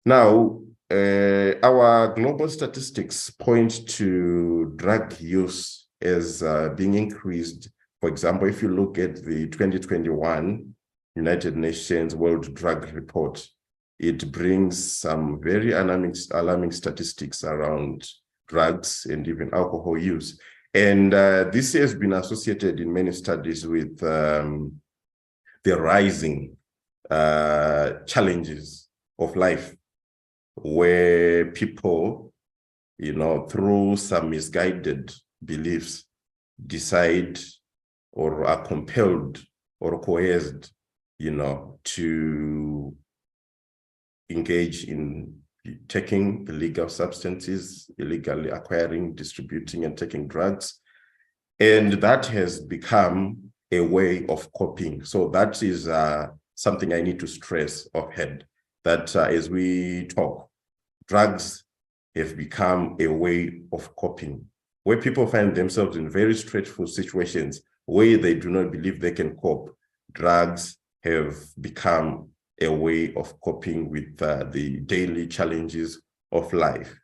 Now, our global statistics point to drug use as being increased. For example, if you look at the 2021 United Nations World Drug Report, it brings some very alarming statistics around drugs and even alcohol use. And this has been associated in many studies with the rising challenges of life, where people, through some misguided beliefs, decide or are compelled or coerced, to engage in taking illegal substances, illegally acquiring, distributing, and taking drugs. And that has become a way of coping. So that is something I need to stress ahead, that as we talk, drugs have become a way of coping, where people find themselves in very stressful situations where they do not believe they can cope. Drugs have become a way of coping with the daily challenges of life.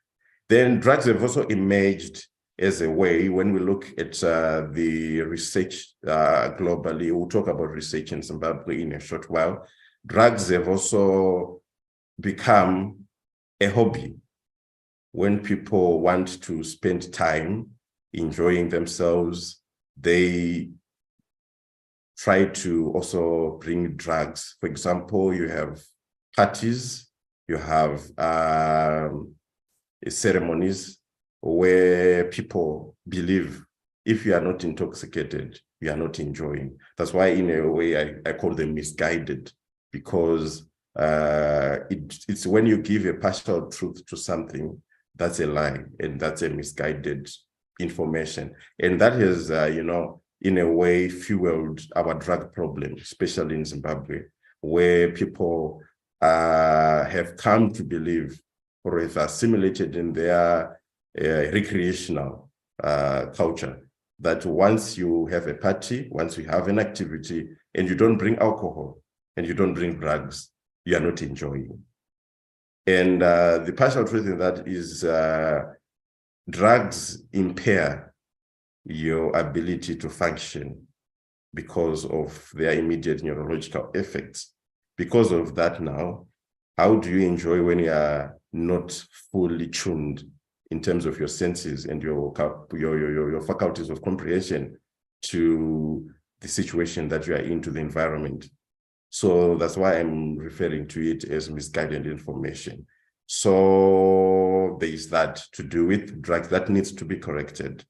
Then drugs have also emerged as a way, when we look at the research globally, we'll talk about research in Zimbabwe in a short while. Drugs have also become a hobby. When people want to spend time enjoying themselves, they try to also bring drugs. For example, you have parties, you have ceremonies where people believe if you are not intoxicated, you are not enjoying. That's why, in a way, I call them misguided, because it's when you give a partial truth to something, that's a lie, and that's a misguided information. And that has, in a way, fueled our drug problem, especially in Zimbabwe, where people have come to believe, or have assimilated in their recreational culture, that once you have a party, once you have an activity, and you don't bring alcohol and you don't bring drugs, you are not enjoying. And the partial truth in that is drugs impair your ability to function because of their immediate neurological effects. Because of that now, how do you enjoy when you are not fully tuned in terms of your senses and your faculties of comprehension to the situation that you are in, to the environment? So that's why I'm referring to it as misguided information. So there is that to do with drugs that needs to be corrected.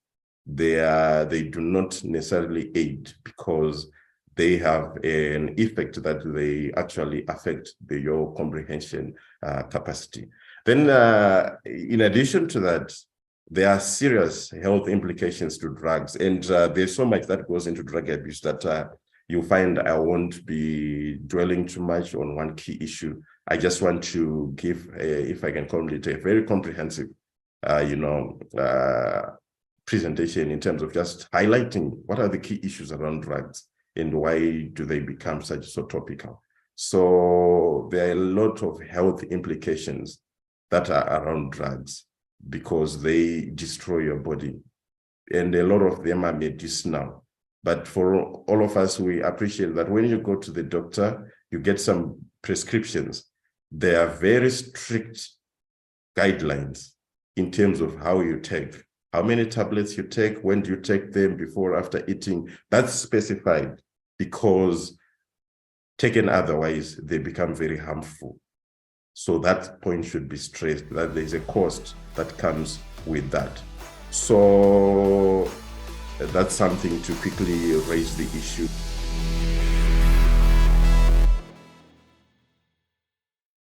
They do not necessarily aid, because they have an effect that they actually affect your comprehension capacity. Then, in addition to that, there are serious health implications to drugs, and there's so much that goes into drug abuse that you find I won't be dwelling too much on one key issue. I just want to give, if I can call it, a very comprehensive, presentation in terms of just highlighting what are the key issues around drugs and why do they become so topical. So there are a lot of health implications that are around drugs because they destroy your body, and a lot of them are medicinal. But for all of us, we appreciate that when you go to the doctor, you get some prescriptions. There are very strict guidelines in terms of how you take, how many tablets you take, when do you take them, before, after eating. That's specified, because taken otherwise, they become very harmful. So that point should be stressed, that there's a cost that comes with that. So that's something to quickly raise the issue.